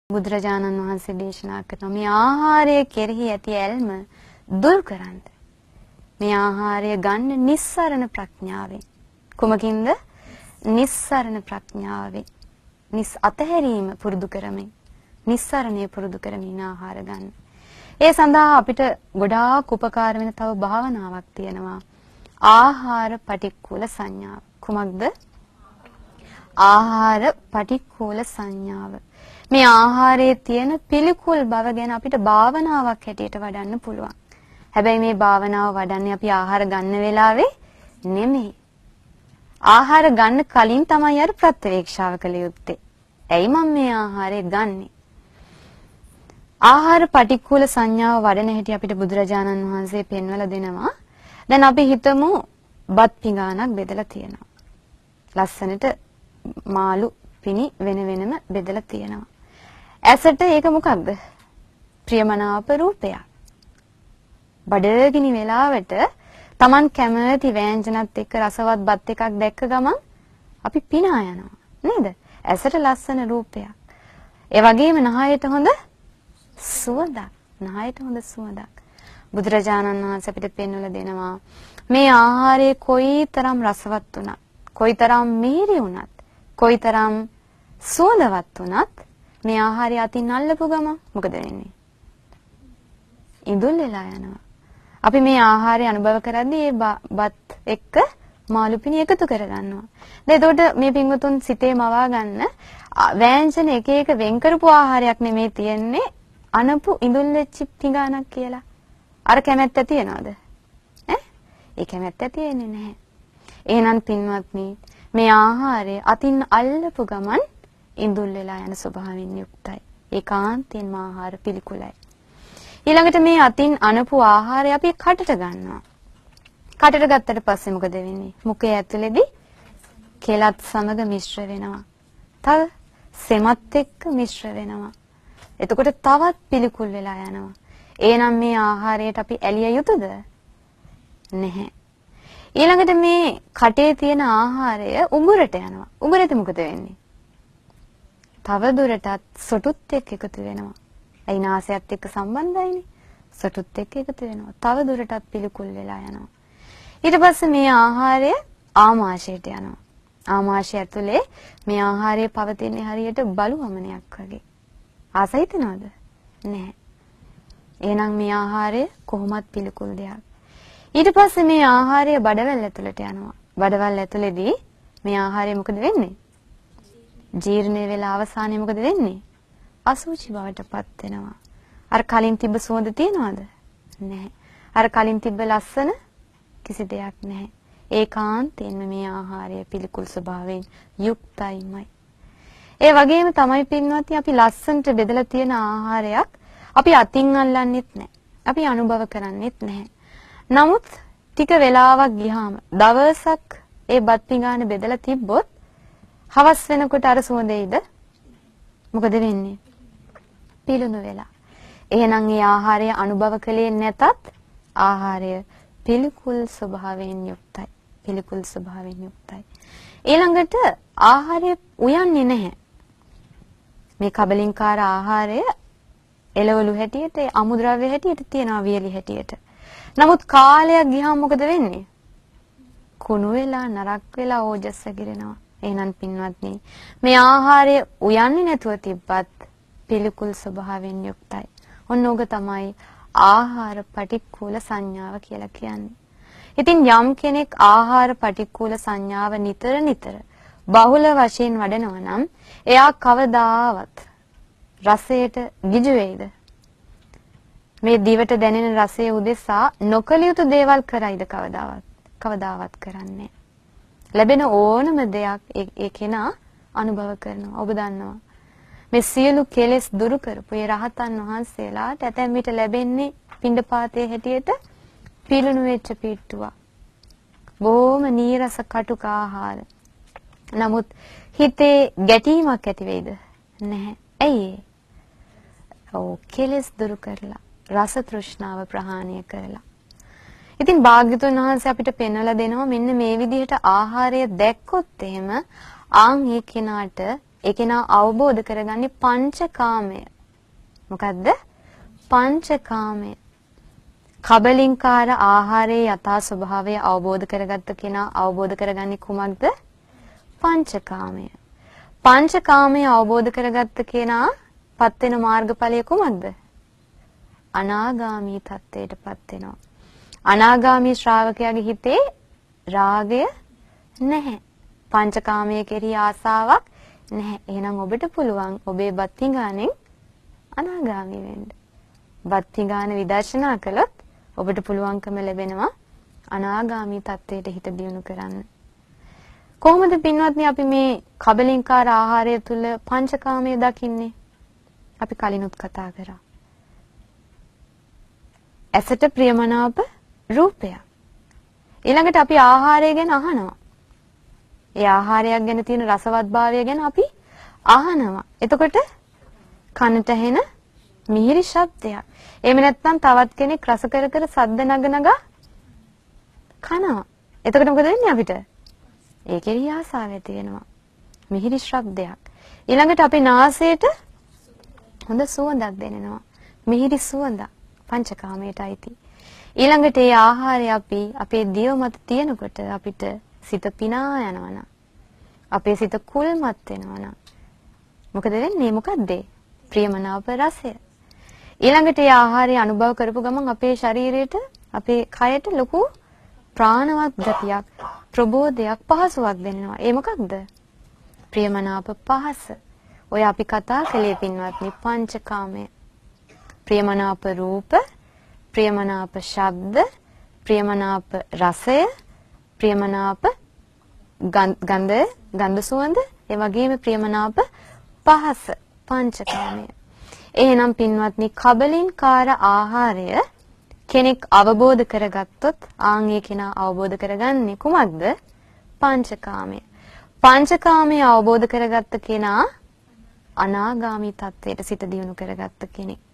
බුදුරජාණන් වහන්සේ දේශනා කරන මේ ආහාරය කෙරෙහි ඇති ඇල්ම දුරු කරන්න. මේ ආහාරය ගන්න නිස්සරණ ප්‍රඥාවෙන්. කුමකින්ද? නිස්සරණ ප්‍රඥාවෙන්. අතහැරීම පුරුදු කරමින්, නිස්සරණය පුරුදු කරමින් ආහාර ගන්න. ඒ සඳහා අපිට ගොඩාක් උපකාර වෙන තව භාවනාවක් තියෙනවා. ආහාර පටික්කුල සංඥාව. කුමක්ද? ආහාර පටික්කුල සංඥාව. මේ ආහාරයේ තියෙන පිළිකුල් බව ගැන අපිට භාවනාවක් හැටියට වඩන්න පුළුවන්. හැබැයි මේ භාවනාව වඩන්නේ අපි ආහාර ගන්න වෙලාවේ නෙමෙයි. ආහාර ගන්න කලින් තමයි අර ප්‍රත්‍යවේක්ෂාව කළ යුත්තේ. ඇයි මම මේ ආහාරය ගන්නෙ? ආහාර පටික්කුල සංඥාව වඩන හැටි අපිට බුදුරජාණන් වහන්සේ පෙන්වලා දෙනවා. දැන් අපි හිතමු බත් පිඟානක් බෙදලා තියෙනවා. ලස්සනට මාළු පිණි වෙන වෙනම බෙදලා තියෙනවා. ඇසට ඒක මොකක්ද? ප්‍රියමනාප රූපයක්. බඩගිනි වෙලාවට Taman කැමති වෑංජනත් එක්ක රසවත් බත් එකක් දැක්ක ගමන් අපි පිනා යනවා නේද? ඇසට ලස්සන රූපයක්. ඒ වගේම නහයට හොඳ සුවඳක්. නහයට හොඳ සුවඳක්. බුදුරජාණන් වහන්සේ අපිට පෙන්වලා දෙනවා මේ ආහාරයේ කොයිතරම් රසවත් වුණත්, කොයිතරම් මිහිරි වුණත්, කොයිතරම් සුවඳවත් වුණත් මේ ආහාරය අතින් අල්ලපු ගමන් මොකද වෙන්නේ? ඉඳුල් වෙලා යනවා. අපි මේ ආහාරය අනුභව කරද්දී මේ බත් එක්ක මාළු පිණි එකතු කරගන්නවා. දැන් එතකොට මේ පින්වතුන් සිතේ මවා ගන්න වෑංජන එක එක වෙන් කරපු ආහාරයක් නෙමේ තියෙන්නේ අනපු ඉඳුල් වෙච්ච පිඟානක් කියලා. අර කැමැත්ත තියනවද? ඒ කැමැත්ත තියෙන්නේ නැහැ. එහෙනම් පින්වත්නි මේ ආහාරය අතින් අල්ලපු ගමන් ඉඳුල් වෙලා යන ස්වභාවයෙන් යුක්තයි. ඒකාන්තයෙන්ම ආහාර පිළිකුලයි. ඊළඟට මේ අතින් අනපු ආහාරය අපි කටට ගන්නවා. කටට ගත්තට පස්සේ මොකද වෙන්නේ? මුඛය ඇතුලේදී කෙලත් සමග මිශ්‍ර වෙනවා. තව සෙමත් එක්ක මිශ්‍ර වෙනවා. එතකොට තවත් පිළිකුල් වෙලා යනවා. එහෙනම් මේ ආහාරයට අපි ඇලිය යුතුද? නැහැ. ඊළඟට මේ කටේ තියෙන ආහාරය උගුරට යනවා. උගුරට මොකද වෙන්නේ? තව දුරටත් සොටුත් එක්ක එකතු වෙනවා. ඒ නාසයත් එක්ක සම්බන්ධයිනේ. සොටුත් එක්ක එකතු වෙනවා. තව දුරටත් පිළිකුල් වෙලා යනවා. ඊට පස්සේ මේ ආහාරය ආමාශයට යනවා. ආමාශය ඇතුලේ මේ ආහාරය පවතින්නේ හරියට බලු වමනයක් වගේ. ආස හිතනවද? නැහැ. එහෙනම් මේ ආහාරය කොහොමත් පිළිකුල් දෙයක්. ඊට පස්සේ මේ ආහාරය බඩවැල් ඇතුළට යනවා. බඩවැල් ඇතුලේදී මේ ආහාරය මොකද වෙන්නේ? ජීර්ණය වෙලා අවසානයේ මොකද වෙන්නේ? අසුචි බවටපත් වෙනවා. අර කලින් තිබ්බ සුවඳ තියනවද? නැහැ. අර කලින් තිබ්බ ලස්සන කිසි දෙයක් නැහැ. ඒකාන්තයෙන්ම මේ ආහාරය පිළිකුල් ස්වභාවයෙන් යුක්තයිමයි. ඒ වගේම තමයි පින්වත්නි අපි ලස්සනට බෙදලා තියෙන ආහාරයක් අපි අතින් අල්ලන්නෙත් නැහැ. අපි අනුභව කරන්නෙත් නැහැ. නමුත් ටික වෙලාවක් ගියාම දවසක් ඒ බත් පිඟාන බෙදලා තිබ්බොත් හවස් වෙනකොට අර සුවඳෙයිද? මොකද වෙන්නේ? පිලුණු වෙලා. එහෙනම් මේ ආහාරය අනුභව කළේ නැතත් ආහාරය පිළිකුල් ස්වභාවයෙන් යුක්තයි. පිළිකුල් ස්වභාවයෙන් යුක්තයි. ඊළඟට ආහාරය උයන්නේ නැහැ. මේ කබලින්කාර ආහාරය එළවලු හැටියට, අමුද්‍රව්‍ය හැටියට තියනවා වියලි හැටියට. නමුත් කාලයක් ගියාම මොකද වෙන්නේ? කුණු වෙලා, නරක් වෙලා ඕජස් වැగిරෙනවා. එහෙනම් පින්වත්නි මේ ආහාරය උයන්නේ නැතුව තිබ්බත් පිළිකුල් ස්වභාවයෙන් යුක්තයි. ඔන්න ඕක තමයි ආහාර පටික්කුල සංඥාව කියලා කියන්නේ. ඉතින් යම් කෙනෙක් ආහාර පටික්කුල සංඥාව නිතර බහුල වශයෙන් වඩනවා නම් එයා කවදාවත් රසයට ගිජු වෙයිද? මේ දිවට දැනෙන රසය උදෙසා නොකල යුතු දේවල් කරයිද කවදාවත් කරන්නේ. ලැබෙන ඕනම දෙයක් ඒ කෙනා අනුභව කරනවා. ඔබ දන්නවා මේ සියලු කෙලෙස් දුරු කරපු ඒ රහතන් වහන්සේලාට ඇතැම් විට ලැබෙන්නේ පිණ්ඩපාතයේ හැටියට පිළුණු වෙච්ච පිට්ටුවක්. බොහොම නීරස කටුක ආහාර. නමුත් හිතේ ගැටීමක් ඇති වෙයිද? නැහැ. ඇයි ඒ? ඔව් කෙලෙස් දුරු කරලා රස තෘෂ්ණාව ප්‍රහාණය කරලා. ඉතින් භාග්‍යතුන් වහන්සේ අපිට පෙන්වලා දෙනවා මෙන්න මේ විදිහට ආහාරය දැක්කොත් එහෙම ආන් ඒ කෙනාට ඒ කෙනා අවබෝධ කරගන්නේ පංචකාමය. මොකද්ද? පංචකාමය. කබලින්කාර ආහාරයේ යථා ස්වභාවය අවබෝධ කරගත්ත කෙනා අවබෝධ කරගන්නේ කුමක්ද? පංචකාමය. පංචකාමය අවබෝධ කරගත්ත කෙනා පත් වෙන මාර්ගඵලය කුමක්ද? අනාගාමී තත්ත්වයටපත් වෙනවා. අනාගාමී ශ්‍රාවකයාගේ හිතේ රාගය නැහැ. පංචකාමයේ කෙරෙහි ආසාවක් නැහැ. එහෙනම් ඔබට පුළුවන් ඔබේ බත්තිගානෙන් අනාගාමී වෙන්න. බත්තිගාන විදර්ශනා කළොත් ඔබට පුළුවන්කම ලැබෙනවා අනාගාමී තත්ත්වයට හිත දියුණු කරන්න. කොහොමද පින්වත්නි අපි මේ කබලින්කාර ආහාරය තුල පංචකාමයේ දකින්නේ? අපි කලිනුත් කතා කරා. ඇසට ප්‍රියමනාප රූපය. ඊළඟට අපි ආහාරය ගැන අහනවා. ඒ ආහාරයක් ගැන තියෙන රසවත්භාවය ගැන අපි අහනවා. එතකොට කනට ඇහෙන මිහිරි ශබ්දයක්. එහෙම නැත්නම් තවත් කෙනෙක් රස කර කර සද්ද නග කනවා. එතකොට මොකද වෙන්නේ අපිට? ඒකේ ආසාව ඇති වෙනවා. මිහිරි ශබ්දයක්. ඊළඟට අපේ නාසයට හොඳ සුවඳක් දැනෙනවා. මිහිරි සුවඳ පංචකාමයට අයිති. ඊළඟට ඒ ආහාරය අපි අපේ දිව මත තියෙනකොට අපිට සිත පිනා යනවනම් අපේ සිත කුල්මත් වෙනවනම් මොකද වෙන්නේ? මොකද්ද? ප්‍රියමනාප රසය. ඊළඟට ඒ ආහාරය අනුභව කරපු ගමන් අපේ ශරීරයට අපේ කයට ලොකු ප්‍රාණවත් ගතියක් ප්‍රබෝධයක් පහසුවක් දැනෙනවා. ඒ මොකක්ද? ප්‍රියමනාප පහස. ඔය අපි කතා කළේ පින්වත්නි පංචකාමය. ප්‍රියමනාප රූප, ප්‍රියමනාප ශබ්ද, ප්‍රියමනාප රසය, ප්‍රියමනාප ගන්ධ සුවඳ, ඒ වගේම ප්‍රියමනාප පහස පංචකාමය. එහෙනම් පින්වත්නි කබලින්කාර ආහාරය කෙනෙක් අවබෝධ කරගත්තොත් ආන්ගේ කෙනා අවබෝධ කරගන්නේ කුමක්ද? පංචකාමය. පංචකාමය අවබෝධ කරගත්ත කෙනා අනාගාමී තත්වයට සිත දියුණු කරගත්ත කෙනෙක්.